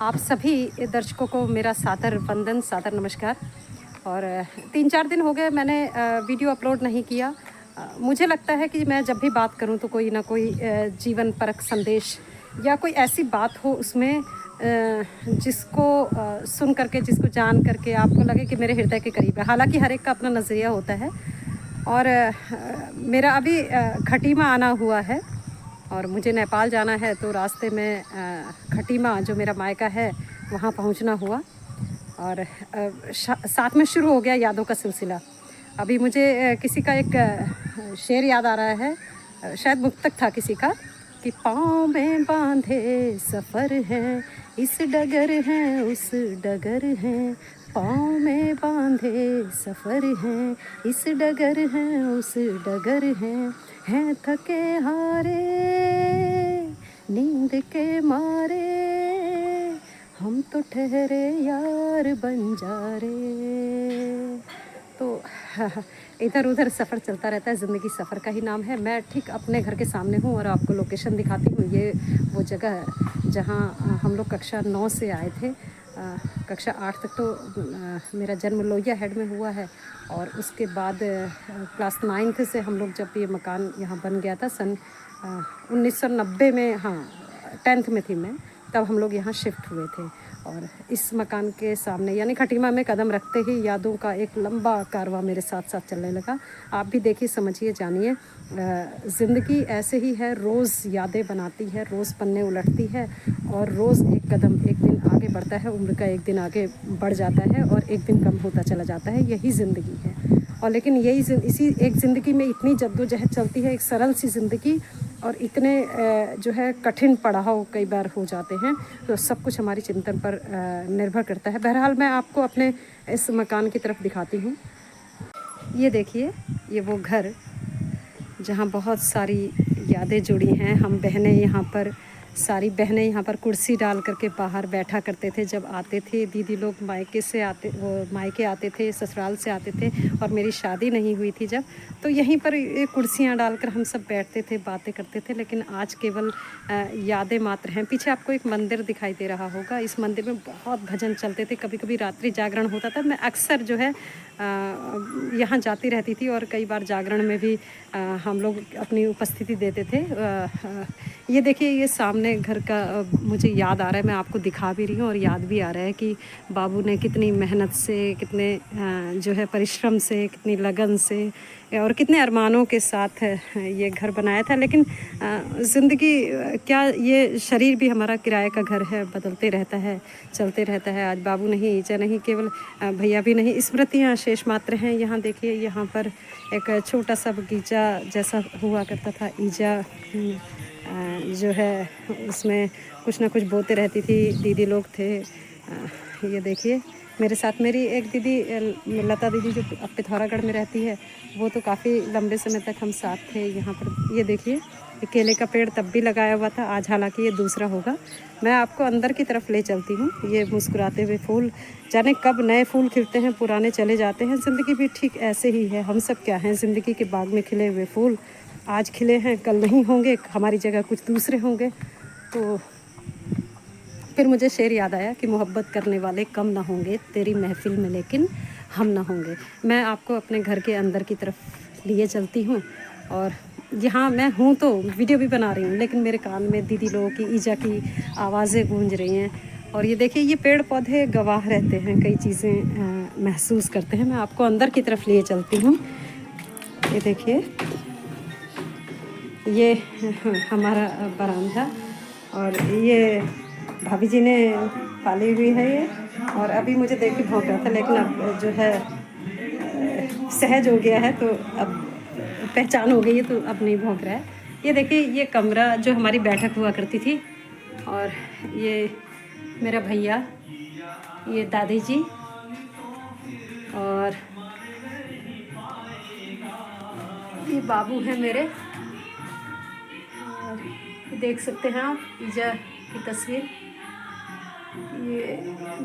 आप सभी दर्शकों को मेरा सादर वंदन, सादर नमस्कार। और 3-4 दिन हो गए मैंने वीडियो अपलोड नहीं किया। मुझे लगता है कि मैं जब भी बात करूं तो कोई ना कोई जीवन परक संदेश या कोई ऐसी बात हो उसमें जिसको सुन करके, जिसको जान करके आपको लगे कि मेरे हृदय के करीब है। हालाँकि हर एक का अपना नज़रिया होता है। और मेरा अभी खटीमा आना हुआ है और मुझे नेपाल जाना है, तो रास्ते में खटीमा जो मेरा मायका है वहाँ पहुँचना हुआ। और साथ में शुरू हो गया यादों का सिलसिला। अभी मुझे किसी का एक शेर याद आ रहा है, शायद मुक्तक था किसी का, कि पाँव में बांधे सफ़र है, इस डगर हैं उस डगर हैं, पाँव में बांधे सफ़र हैं, इस डगर हैं उस डगर हैं थके हारे नींद के मारे, हम तो ठहरे यार बंजारे। तो इधर उधर सफ़र चलता रहता है, ज़िंदगी सफ़र का ही नाम है। मैं ठीक अपने घर के सामने हूँ और आपको लोकेशन दिखाती हूँ। ये वो जगह है जहाँ हम लोग कक्षा 9 से आए थे। कक्षा 8 तक तो मेरा जन्म लोहिया हेड में हुआ है और उसके बाद क्लास 9th से हम लोग, जब ये मकान यहाँ बन गया था सन 1990 में, हाँ 10th में थी मैं, तब हम लोग यहाँ शिफ्ट हुए थे। और इस मकान के सामने यानी खटीमा में कदम रखते ही यादों का एक लंबा कारवां मेरे साथ साथ चलने लगा। आप भी देखिए, समझिए, जानिए। ज़िंदगी ऐसे ही है, रोज़ यादें बनाती है, रोज़ पन्ने उलटती है और रोज़ एक कदम एक दिन आगे बढ़ता है। उम्र का एक दिन आगे बढ़ जाता है और एक दिन कम होता चला जाता है। यही ज़िंदगी है। और लेकिन यही इसी एक ज़िंदगी में इतनी जद्दोजहद चलती है, एक सरल सी ज़िंदगी, और इतने जो है कठिन पड़ाव कई बार हो जाते हैं। तो सब कुछ हमारी चिंतन पर निर्भर करता है। बहरहाल मैं आपको अपने इस मकान की तरफ दिखाती हूँ। ये देखिए, ये वो घर जहाँ बहुत सारी यादें जुड़ी हैं। हम बहनें यहाँ पर, सारी बहनें यहाँ पर कुर्सी डाल करके बाहर बैठा करते थे जब आते थे दीदी लोग मायके से आते, वो मायके आते थे, ससुराल से आते थे। और मेरी शादी नहीं हुई थी जब, तो यहीं पर ये कुर्सियाँ डालकर हम सब बैठते थे, बातें करते थे। लेकिन आज केवल यादें मात्र हैं। पीछे आपको एक मंदिर दिखाई दे रहा होगा। इस मंदिर में बहुत भजन चलते थे, कभी कभी रात्रि जागरण होता था। मैं अक्सर जो है यहाँ जाती रहती थी और कई बार जागरण में भी हम लोग अपनी उपस्थिति देते थे। ये देखिए, ये सामने घर का मुझे याद आ रहा है, मैं आपको दिखा भी रही हूँ और याद भी आ रहा है कि बाबू ने कितनी मेहनत से, कितने जो है परिश्रम से, कितनी लगन से और कितने अरमानों के साथ ये घर बनाया था। लेकिन ज़िंदगी क्या, ये शरीर भी हमारा किराए का घर है, बदलते रहता है, चलते रहता है। आज बाबू नहीं, ईजा नहीं, केवल भैया भी नहीं, स्मृतियाँ शेष मात्र हैं। यहाँ देखिए, यहाँ पर एक छोटा सा बगीचा जैसा हुआ करता था। ईजा जो है उसमें कुछ ना कुछ बोते रहती थी, दीदी लोग थे। ये देखिए, मेरे साथ मेरी एक दीदी लता दीदी जो अब पिथौरागढ़ में रहती है, वो तो काफ़ी लंबे समय तक हम साथ थे यहाँ पर। ये देखिए, ये केले का पेड़ तब भी लगाया हुआ था, आज हालांकि ये दूसरा होगा। मैं आपको अंदर की तरफ ले चलती हूँ। ये मुस्कुराते हुए फूल, जाने कब नए फूल खिलते हैं, पुराने चले जाते हैं। ज़िंदगी भी ठीक ऐसे ही है। हम सब क्या हैं, ज़िंदगी के बाग में खिले हुए फूल। आज खिले हैं, कल नहीं होंगे, हमारी जगह कुछ दूसरे होंगे। तो फिर मुझे शेर याद आया कि मोहब्बत करने वाले कम ना होंगे तेरी महफिल में, लेकिन हम ना होंगे। मैं आपको अपने घर के अंदर की तरफ लिए चलती हूँ और यहाँ मैं हूँ तो वीडियो भी बना रही हूँ, लेकिन मेरे कान में दीदी लोगों की, ईजा की आवाज़ें गूंज रही हैं। और ये देखिए, ये पेड़ पौधे गवाह रहते हैं, कई चीज़ें महसूस करते हैं। मैं आपको अंदर की तरफ लिए चलती हूँ। ये देखिए, ये हमारा बरामदा, और ये भाभी जी ने पाली हुई है ये। और अभी मुझे देख के भौंक रहा था, लेकिन अब जो है सहज हो गया है, तो अब पहचान हो गई है, तो अब नहीं भौंक रहा है। ये देखिए, ये कमरा जो हमारी बैठक हुआ करती थी। और ये मेरा भैया, ये दादी जी, और ये बाबू हैं मेरे। और देख सकते हैं आप ईजा की तस्वीर। ये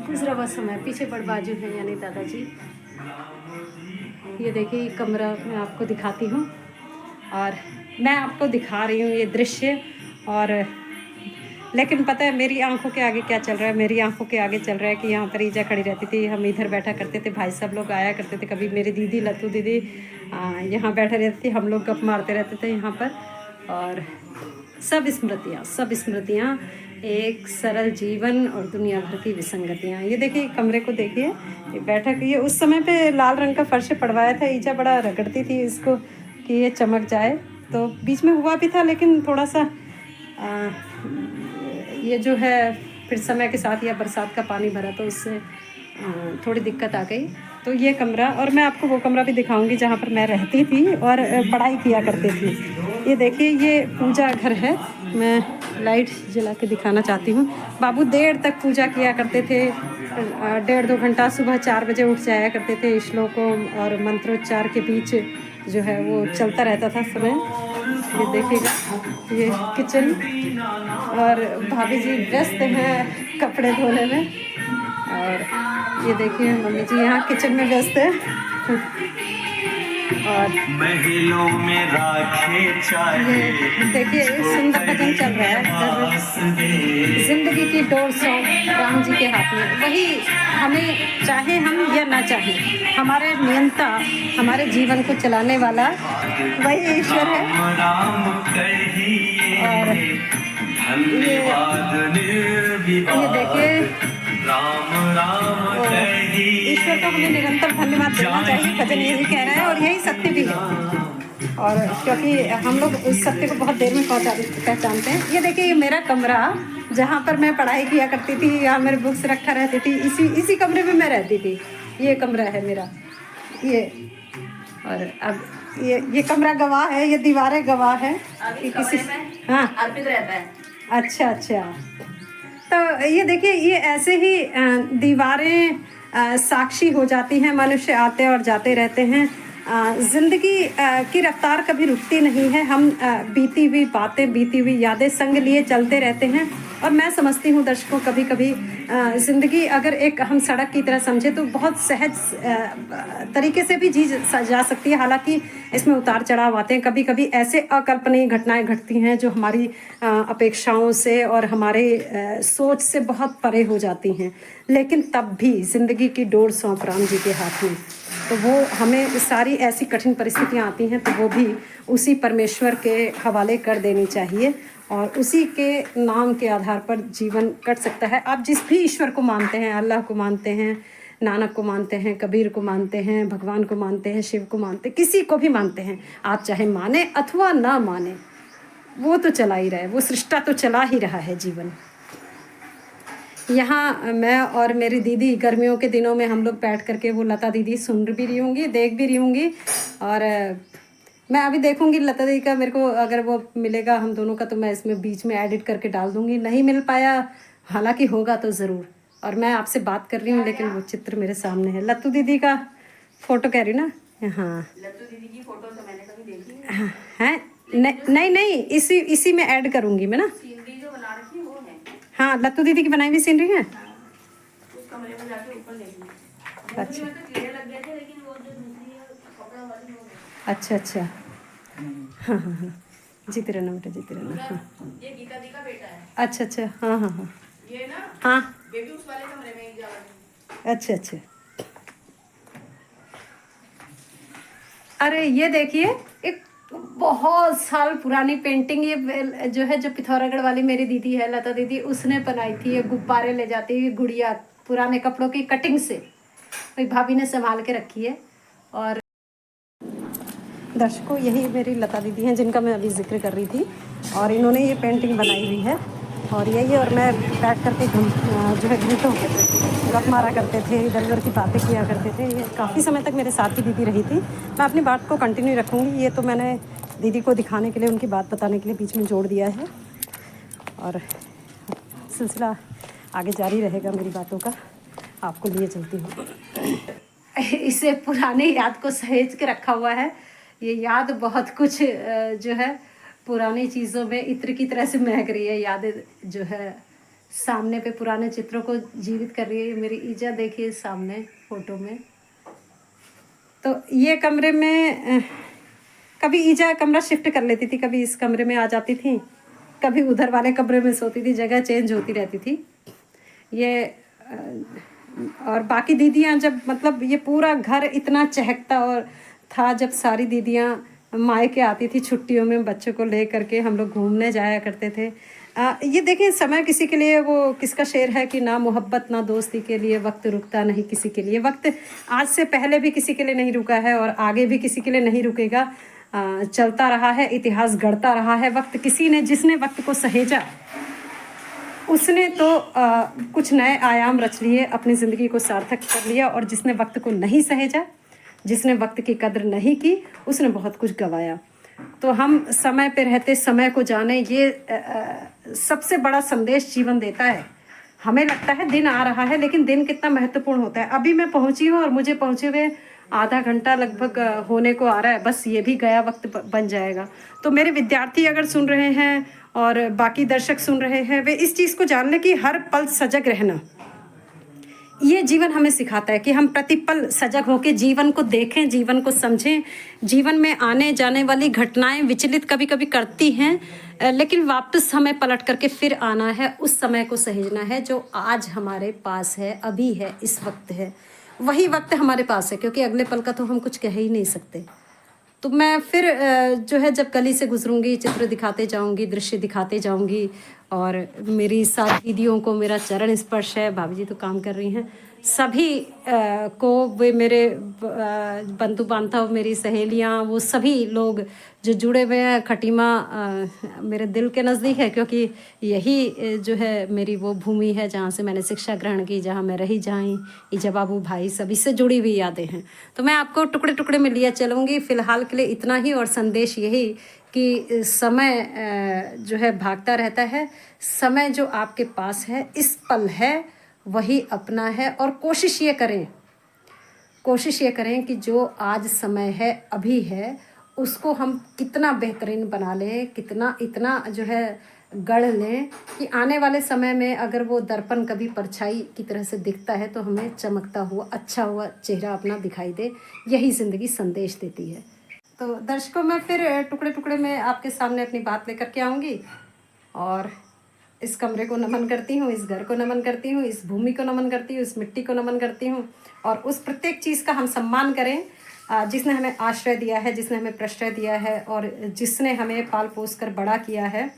गुजरा हुआ समय, पीछे बड़बाजू है यानी दादाजी। ये देखिए, ये कमरा मैं आपको दिखाती हूँ और मैं आपको दिखा रही हूँ ये दृश्य। और लेकिन पता है मेरी आंखों के आगे क्या चल रहा है, मेरी आंखों के आगे चल रहा है कि यहाँ पर ईजा खड़ी रहती थी, हम इधर बैठा करते थे, भाई सब लोग आया करते थे, कभी मेरी दीदी लत्तू दीदी यहाँ बैठे रहती थी, हम लोग गप मारते रहते थे यहाँ पर। और सब स्मृतियाँ, एक सरल जीवन और दुनिया भर की विसंगतियाँ। ये देखिए कमरे को देखिए, ये बैठक, ये उस समय पे लाल रंग का फर्श पड़वाया था, ईजा बड़ा रगड़ती थी इसको कि ये चमक जाए, तो बीच में हुआ भी था, लेकिन थोड़ा सा ये जो है फिर समय के साथ या बरसात का पानी भरा तो उससे थोड़ी दिक्कत आ गई। तो ये कमरा, और मैं आपको वो कमरा भी दिखाऊंगी जहाँ पर मैं रहती थी और पढ़ाई किया करती थी। ये देखिए ये पूजा घर है, मैं लाइट जला के दिखाना चाहती हूँ। बाबू देर तक पूजा किया करते थे, 1.5-2 घंटा, सुबह 4 बजे उठ जाया करते थे, श्लोकों और मंत्रोच्चार के बीच जो है वो चलता रहता था समय। ये देखिएगा ये किचन, और भाभी जी व्यस्त हैं कपड़े धोने में, और ये देखिए मम्मी जी यहाँ किचन में व्यस्त है। और महलों में राखे चाहे, देखिए सुंदर भजन चल रहा है, जिंदगी की डोर सौंप राम जी के हाथ में। वही हमें, चाहे हम या ना चाहे, हमारे नियंता, हमारे जीवन को चलाने वाला वही ईश्वर है। और ये देखिए ईश्वर को हमें निरंतर धन्यवाद देना चाहिए, भजन यही कह रहा है और यही सत्य भी है। और क्योंकि हम लोग उस सत्य को बहुत देर में पहचानते हैं। ये देखिए ये मेरा कमरा जहाँ पर मैं पढ़ाई किया करती थी, यहाँ मेरे बुक्स रखा रहती थी, इसी कमरे में मैं रहती थी। ये कमरा है मेरा ये। और अब ये कमरा गवाह है, ये दीवारें गवाह है कि किसी, हाँ अर्पित रहता है। अच्छा, तो ये देखिए ये ऐसे ही दीवारें साक्षी हो जाती हैं, मनुष्य आते और जाते रहते हैं। ज़िंदगी की रफ्तार कभी रुकती नहीं है, हम बीती हुई बातें, बीती हुई यादें संग लिए चलते रहते हैं। और मैं समझती हूँ दर्शकों, कभी कभी ज़िंदगी अगर एक हम सड़क की तरह समझे तो बहुत सहज तरीके से भी जी जा सकती है। हालांकि इसमें उतार चढ़ाव आते हैं, कभी कभी ऐसे अकल्पनीय घटनाएं घटती हैं जो हमारी अपेक्षाओं से और हमारे सोच से बहुत परे हो जाती हैं, लेकिन तब भी ज़िंदगी की डोर सौंप राम जी के हाथ में। तो वो हमें सारी ऐसी कठिन परिस्थितियाँ आती हैं तो वो भी उसी परमेश्वर के हवाले कर देनी चाहिए, और उसी के नाम के आधार पर जीवन कट सकता है। आप जिस भी ईश्वर को मानते हैं, अल्लाह को मानते हैं, नानक को मानते हैं, कबीर को मानते हैं, भगवान को मानते हैं, शिव को मानते हैं, किसी को भी मानते हैं, आप चाहे माने अथवा ना माने, वो तो चला ही रहा है, वो सृष्टा तो चला ही रहा है जीवन। यहाँ मैं और मेरी दीदी गर्मियों के दिनों में हम लोग बैठ करके वो लता दीदी सुन भी रही होंगी, देख भी रही होंगी। और मैं अभी देखूंगी लता दीदी का, मेरे को अगर वो मिलेगा हम दोनों का तो मैं इसमें बीच में एडिट करके डाल दूंगी। नहीं मिल पाया, हालांकि होगा तो ज़रूर। और मैं आपसे बात कर रही हूँ लेकिन वो चित्र मेरे सामने है, लत्तू दीदी का फोटो कह रही ना। हाँ लत्तू दीदी की फोटो तो मैंने कभी देखी है। हैं? नहीं, इसी में ऐड करूँगी मैं ना। सीनरी जो बना रखी है वो है। हाँ लत्तू दीदी की बनाई हुई सीनरी है। उस कमरे में जाके ऊपर देखना। अच्छा में तो कीड़े लग गए थे, लेकिन वो जो दूसरी है कपड़ा वाली वो है। अच्छा हाँ जीते रहना बेटा, जीते रहना। हाँ ये गीता दी का बेटा है। अच्छा हाँ ये ना हाँ बेबी उस वाले कमरे में ही जा रही। अच्छा। अरे ये देखिए एक बहुत साल पुरानी पेंटिंग, ये जो है जो पिथौरागढ़ वाली मेरी दीदी है लता दीदी, उसने बनाई थी। ये गुब्बारे ले जाती है गुड़िया, पुराने कपड़ों की कटिंग से मेरी भाभी ने संभाल के रखी है। और दर्शकों यही मेरी लता दीदी हैं जिनका मैं अभी जिक्र कर रही थी, और इन्होंने ये पेंटिंग बनाई हुई है। और यही, और मैं बैठ करके जो है घंटों गप मारा करते थे, इधर उधर की बातें किया करते थे। ये काफ़ी समय तक मेरे साथ ही दीदी रही थी। मैं अपनी बात को कंटिन्यू रखूँगी, ये तो मैंने दीदी को दिखाने के लिए, उनकी बात बताने के लिए बीच में जोड़ दिया है, और सिलसिला आगे जारी रहेगा मेरी बातों का, आपको लिए चलती हूँ। इसे पुराने याद को सहेज के रखा हुआ है। ये याद बहुत कुछ जो है पुरानी चीज़ों में इत्र की तरह से महक रही है। यादें जो है सामने पे पुराने चित्रों को जीवित कर रही है। मेरी ईजा देखिए सामने फोटो में। तो ये कमरे में कभी ईजा कमरा शिफ्ट कर लेती थी, कभी इस कमरे में आ जाती थी, कभी उधर वाले कमरे में सोती थी, जगह चेंज होती रहती थी ये। और बाकी दीदियाँ जब मतलब ये पूरा घर इतना चहकता और था, जब सारी दीदियाँ मायके आती थी छुट्टियों में, बच्चों को ले करके हम लोग घूमने जाया करते थे। ये देखें, समय किसी के लिए, वो किसका शेर है कि ना मोहब्बत ना दोस्ती के लिए वक्त रुकता नहीं किसी के लिए। वक्त आज से पहले भी किसी के लिए नहीं रुका है और आगे भी किसी के लिए नहीं रुकेगा। चलता रहा है, इतिहास गढ़ता रहा है। वक्त किसी ने, जिसने वक्त को सहेजा उसने तो कुछ नए आयाम रच लिए, अपनी ज़िंदगी को सार्थक कर लिया। और जिसने वक्त को नहीं सहेजा, जिसने वक्त की कदर नहीं की, उसने बहुत कुछ गंवाया। तो हम समय पे रहते समय को जाने, ये सबसे बड़ा संदेश जीवन देता है। हमें लगता है दिन आ रहा है, लेकिन दिन कितना महत्वपूर्ण होता है। अभी मैं पहुंची हूँ और मुझे पहुंचे हुए आधा घंटा लगभग होने को आ रहा है, बस ये भी गया वक्त बन जाएगा। तो मेरे विद्यार्थी अगर सुन रहे हैं और बाकी दर्शक सुन रहे हैं, वे इस चीज़ को जान लें कि हर पल सजग रहना, ये जीवन हमें सिखाता है कि हम प्रतिपल सजग होकर जीवन को देखें, जीवन को समझें। जीवन में आने जाने वाली घटनाएं विचलित कभी कभी करती हैं, लेकिन वापस हमें पलट करके फिर आना है, उस समय को सहेजना है जो आज हमारे पास है, अभी है, इस वक्त है। वही वक्त हमारे पास है, क्योंकि अगले पल का तो हम कुछ कह ही नहीं सकते। तो मैं फिर जो है जब गली से गुजरूंगी, चित्र दिखाते जाऊंगी, दृश्य दिखाते जाऊंगी। और मेरी साथ दीदियों को मेरा चरण स्पर्श है, भाभी जी तो काम कर रही हैं, सभी को, वे मेरे बंधु बांधव, मेरी सहेलियां, वो सभी लोग जो जुड़े हुए हैं। खटीमा मेरे दिल के नज़दीक है, क्योंकि यही जो है मेरी वो भूमि है जहाँ से मैंने शिक्षा ग्रहण की, जहाँ मैं रही जाई, इजाबाबू भाई, सभी से जुड़ी हुई यादें हैं। तो मैं आपको टुकड़े टुकड़े में लिया चलूँगी फ़िलहाल के लिए इतना ही। और संदेश यही कि समय जो है भागता रहता है, समय जो आपके पास है इस पल है, वही अपना है। और कोशिश ये करें कि जो आज समय है, अभी है, उसको हम कितना बेहतरीन बना लें, कितना इतना जो है गढ़ लें कि आने वाले समय में अगर वो दर्पण कभी परछाई की तरह से दिखता है तो हमें चमकता हुआ, अच्छा हुआ चेहरा अपना दिखाई दे। यही ज़िंदगी संदेश देती है। तो दर्शकों, मैं फिर टुकड़े टुकड़े में आपके सामने अपनी बात लेकर के आऊँगी। और इस कमरे को नमन करती हूँ, इस घर को नमन करती हूँ, इस भूमि को नमन करती हूँ, इस मिट्टी को नमन करती हूँ। और उस प्रत्येक चीज़ का हम सम्मान करें जिसने हमें आश्रय दिया है, जिसने हमें प्रश्रय दिया है और जिसने हमें पाल पोस कर बड़ा किया है।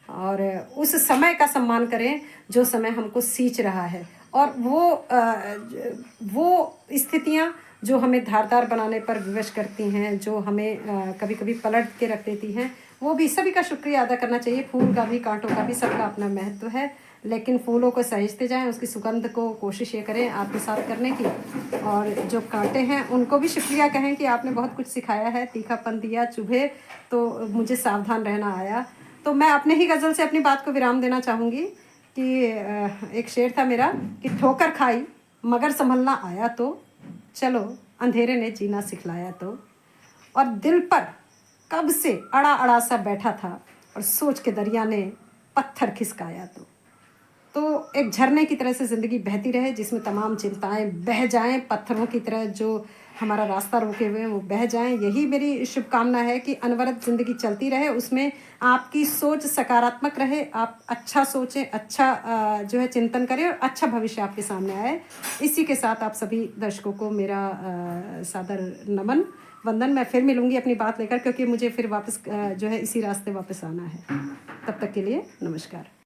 और उस समय का सम्मान करें जो समय हमको सींच रहा है। और वो स्थितियाँ जो हमें धारदार बनाने पर विवश करती हैं, जो हमें कभी कभी पलट के रख देती हैं, वो भी सभी का शुक्रिया अदा करना चाहिए। फूल का भी, कांटों का भी, सबका अपना महत्व है। लेकिन फूलों को सहेजते जाएं, उसकी सुगंध को कोशिश ये करें आत्मसात करने की। और जो कांटे हैं उनको भी शुक्रिया कहें कि आपने बहुत कुछ सिखाया है, तीखापन दिया, चुभे तो मुझे सावधान रहना आया। तो मैं अपने ही गज़ल से अपनी बात को विराम देना चाहूँगी कि एक शेर था मेरा कि ठोकर खाई मगर संभलना आया तो, चलो अंधेरे ने जीना सिखलाया तो। और दिल पर कब से अड़ा अड़ा सा बैठा था और सोच के दरिया ने पत्थर खिसकाया तो एक झरने की तरह से ज़िंदगी बहती रहे, जिसमें तमाम चिंताएं बह जाएं, पत्थरों की तरह जो हमारा रास्ता रोके हुए हैं वो बह जाएं। यही मेरी शुभकामना है कि अनवरत ज़िंदगी चलती रहे, उसमें आपकी सोच सकारात्मक रहे, आप अच्छा सोचें, अच्छा जो है चिंतन करें और अच्छा भविष्य आपके सामने आए। इसी के साथ आप सभी दर्शकों को मेरा सादर नमन, वंदन। मैं फिर मिलूँगी अपनी बात लेकर, क्योंकि मुझे फिर वापस जो है इसी रास्ते वापस आना है। तब तक के लिए नमस्कार।